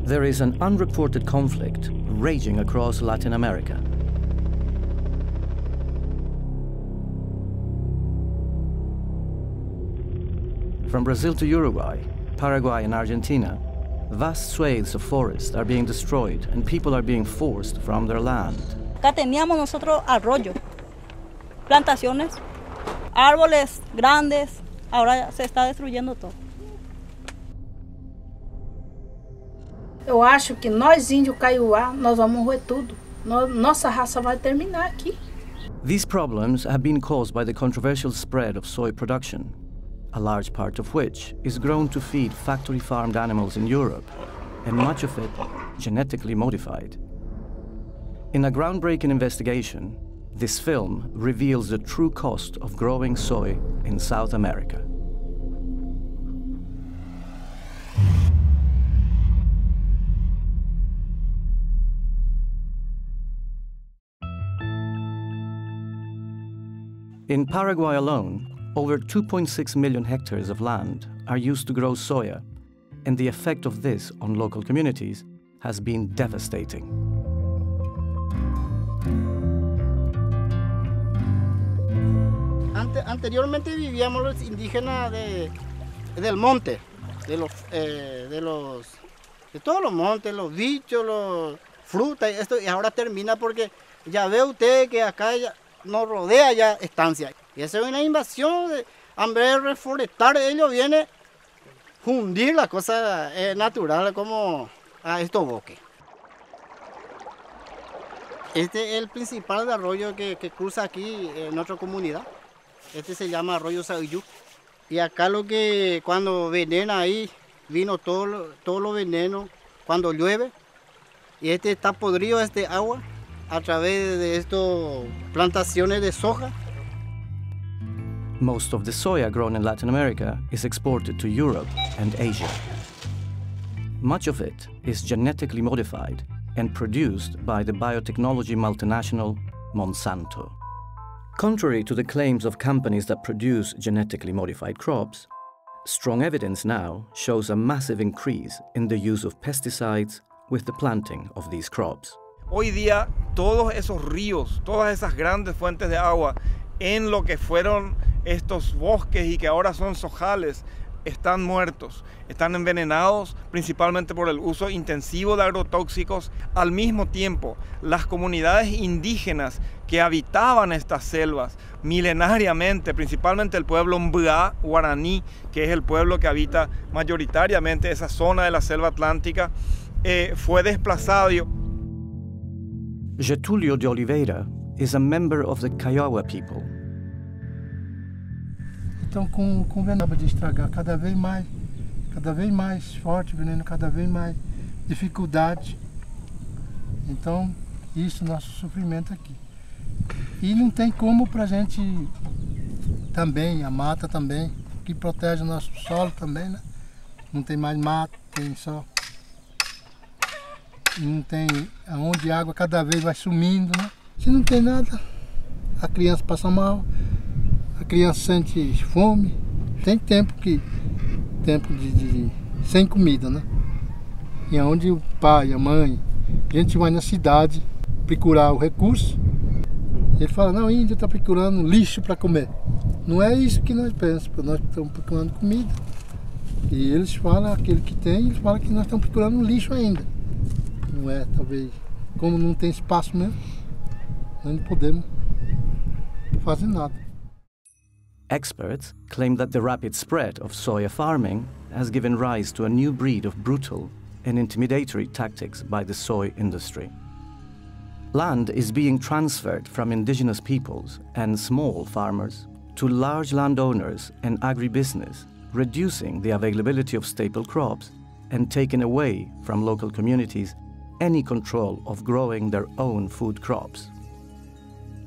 There is an unreported conflict raging across Latin America. From Brazil to Uruguay, Paraguay and Argentina, vast swathes of forest are being destroyed and people are being forced from their land. Acá teníamos nosotros arroyo, plantaciones, árboles grandes, ahora se está destruyendo todo. Eu acho que nós, índio Kaiowá, nós vamos roer tudo. Nossa raça vai terminar aqui. These problems have been caused by the controversial spread of soy production, a large part of which is grown to feed factory-farmed animals in Europe, and much of it genetically modified. In a groundbreaking investigation, this film reveals the true cost of growing soy in South America. In Paraguay alone, over 2.6 million hectares of land are used to grow soya, and the effect of this on local communities has been devastating. Anteriormente vivíamos los indígenas del monte, de todos los montes, los bichos, los frutas, y ahora termina porque ya ve usted que acá ya nos rodea ya estancia. Y esa es una invasión, en vez de reforestar, ellos vienen a hundir las cosas naturales como a estos bosques. Este es el principal arroyo que cruza aquí en nuestra comunidad. Este se llama arroyo Sauyú. Y acá cuando venena ahí, vino todo lo veneno cuando llueve. Y este está podrido, este agua, a través de estas plantaciones de soja. Most of the soya grown in Latin America is exported to Europe and Asia. Much of it is genetically modified and produced by the biotechnology multinational Monsanto. Contrary to the claims of companies that produce genetically modified crops, strong evidence now shows a massive increase in the use of pesticides with the planting of these crops. Hoy día, todos esos ríos, todas esas grandes fuentes de agua en lo que fueron estos bosques y que ahora son sojales, están muertos, están envenenados principalmente por el uso intensivo de agrotóxicos. Al mismo tiempo, las comunidades indígenas que habitaban estas selvas milenariamente, principalmente el pueblo Mbá guaraní, que es el pueblo que habita mayoritariamente esa zona de la selva atlántica, fue desplazado. Getúlio de Oliveira is a member of the Kaiowá people. Então, com o veneno de estragar cada vez mais forte, veneno cada vez mais dificuldade. Então, isso é nosso sofrimento aqui. E não tem como para a gente também, a mata também, que protege o nosso solo também, né? Não tem mais mata, tem só. Não tem aonde a água cada vez vai sumindo, né? Se não tem nada, a criança passa mal, a criança sente fome. Tem tempo de sem comida, né? E aonde o pai, a mãe, a gente vai na cidade procurar o recurso, ele fala, não, o índio está procurando lixo para comer. Não é isso que nós pensamos, nós estamos procurando comida. E eles falam, aquele que tem, eles falam que nós estamos procurando lixo ainda. Não é, talvez, como não tem espaço mesmo, nós não podemos fazer nada. Experts claim that the rapid spread of soya farming has given rise to a new breed of brutal and intimidatory tactics by the soy industry. Land is being transferred from indigenous peoples and small farmers to large landowners and agribusiness, reducing the availability of staple crops and taking away from local communities any control of growing their own food crops.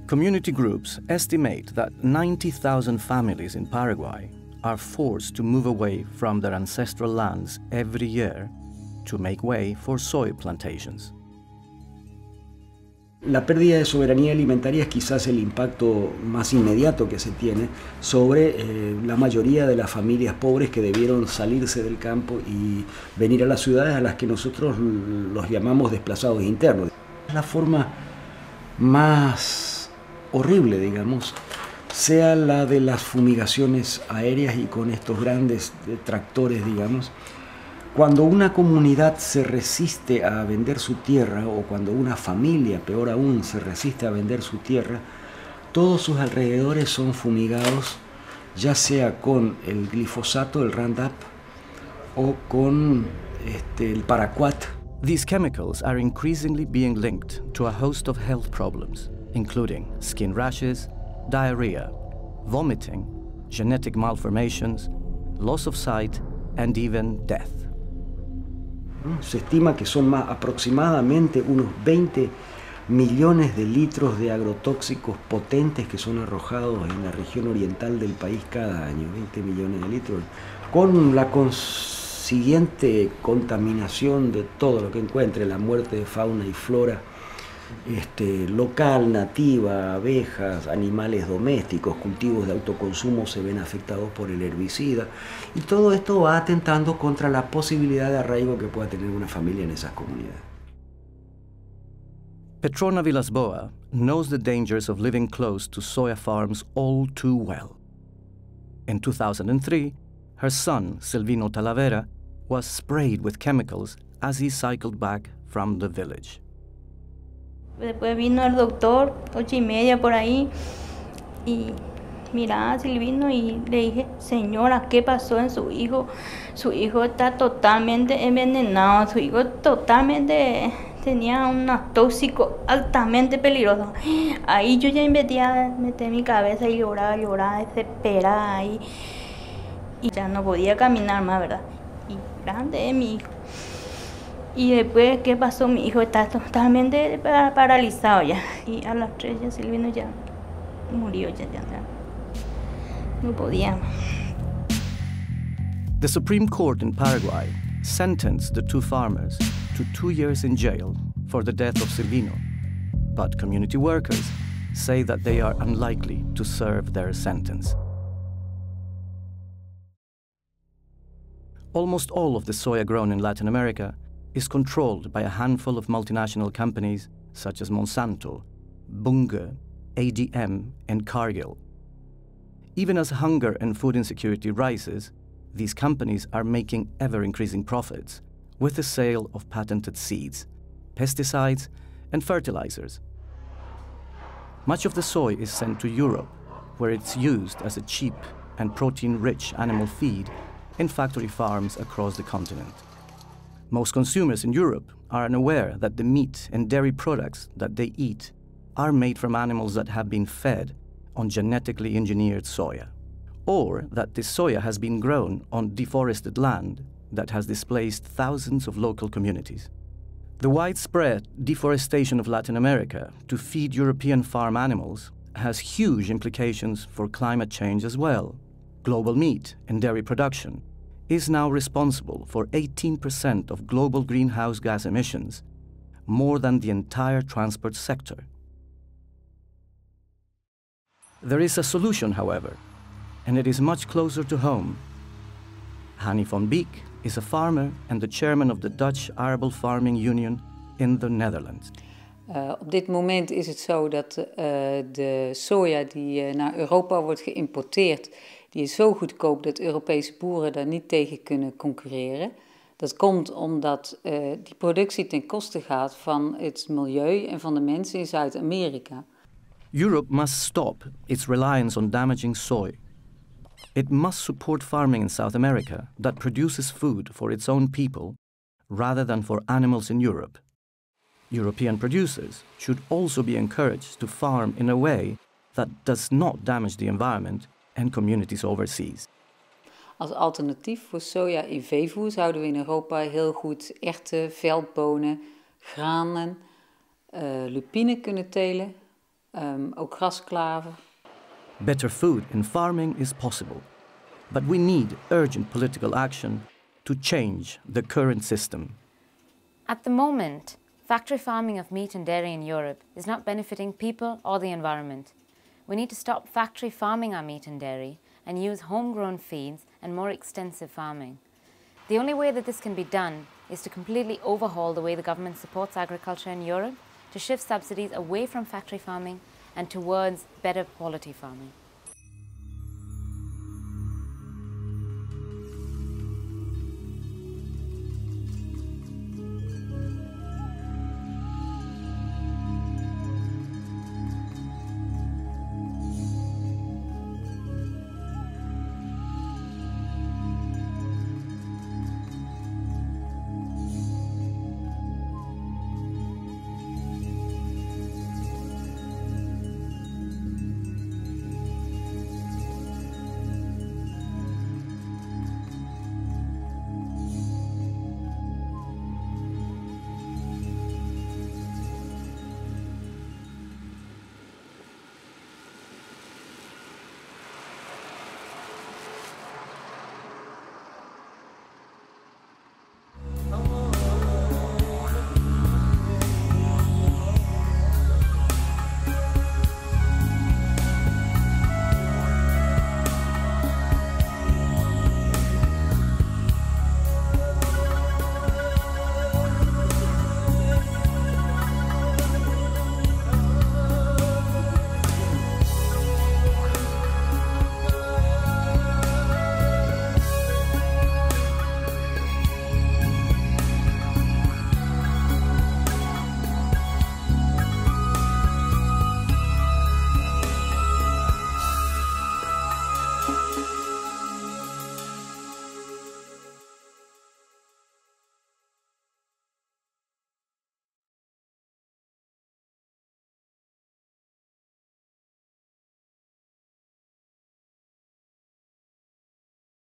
Community groups estimate that 90,000 families in Paraguay are forced to move away from their ancestral lands every year to make way for soy plantations. La pérdida de soberanía alimentaria es quizás el impacto más inmediato que se tiene sobre la mayoría de las familias pobres que debieron salirse del campo y venir a las ciudades, a las que nosotros los llamamos desplazados internos. La forma más horrible, digamos, sea la de las fumigaciones aéreas y con estos grandes tractores, digamos. Cuando una comunidad se resiste a vender su tierra, o cuando una familia, peor aún, se resiste a vender su tierra, todos sus alrededores son fumigados, ya sea con el glifosato, el Roundup, o con el paraquat. These chemicals are increasingly being linked to a host of health problems, including skin rashes, diarrhea, vomiting, genetic malformations, loss of sight, and even death. Se estima que son aproximadamente unos 20 millones de litros de agrotóxicos potentes que son arrojados en la región oriental del país cada año, 20 millones de litros, con la consiguiente contaminación de todo lo que encuentre, la muerte de fauna y flora local, nativa, abejas, animales domésticos, cultivos de autoconsumo se ven afectados por el herbicida, y todo esto va atentando contra la posibilidad de arraigo que pueda tener una familia en esas comunidades. Petrona Villas-Boas knows the dangers of living close to soya farms all too well. In 2003, her son, Silvino Talavera, was sprayed with chemicals as he cycled back from the village. Después vino el doctor, 8:30 por ahí, y miraba a Silvino y le dije, señora, ¿qué pasó en su hijo? Su hijo está totalmente envenenado, su hijo totalmente tenía un tóxico altamente peligroso. Ahí yo ya metí mi cabeza y lloraba, desesperada ahí. Y ya no podía caminar más, ¿verdad? Y grande es mi hijo. Y después, ¿qué pasó? Mi hijo está totalmente paralizado ya. Y a las 3 ya Silvino ya murió, ya no podía. The Supreme Court in Paraguay sentenced the two farmers to 2 years in jail for the death of Silvino, but community workers say that they are unlikely to serve their sentence. Almost all of the soya grown in Latin America is controlled by a handful of multinational companies such as Monsanto, Bunge, ADM, and Cargill. Even as hunger and food insecurity rises, these companies are making ever-increasing profits with the sale of patented seeds, pesticides, and fertilizers. Much of the soy is sent to Europe, where it's used as a cheap and protein-rich animal feed in factory farms across the continent. Most consumers in Europe are unaware that the meat and dairy products that they eat are made from animals that have been fed on genetically engineered soya, or that this soya has been grown on deforested land that has displaced thousands of local communities. The widespread deforestation of Latin America to feed European farm animals has huge implications for climate change as well. Global meat and dairy production is now responsible for 18% of global greenhouse gas emissions, more than the entire transport sector. There is a solution, however, and it is much closer to home. Hani van Beek is a farmer and the chairman of the Dutch Arable Farming Union in the Netherlands. Op dit moment is het zo dat de soja die naar Europa wordt geïmporteerd, die is zo goedkoop dat Europese boeren daar niet tegen kunnen concurreren. Dat komt omdat die productie ten koste gaat van het milieu en van de mensen in Zuid-Amerika. Europe must stop its reliance on damaging soy. It must support farming in South America that produces food for its own people rather than for animals in Europe. European producers should also be encouraged to farm in a way that does not damage the environment and communities overseas. Als alternatief voor soja in veevoer zouden we in Europa heel goed erwten, veldbonen, granen, lupine kunnen telen, ook grasklaver. Better food in farming is possible, but we need urgent political action to change the current system. At the moment, Factory farming of meat and dairy in Europe is not benefiting people or the environment. We need to stop factory farming our meat and dairy and use homegrown feeds and more extensive farming. The only way that this can be done is to completely overhaul the way the government supports agriculture in Europe, to shift subsidies away from factory farming and towards better quality farming.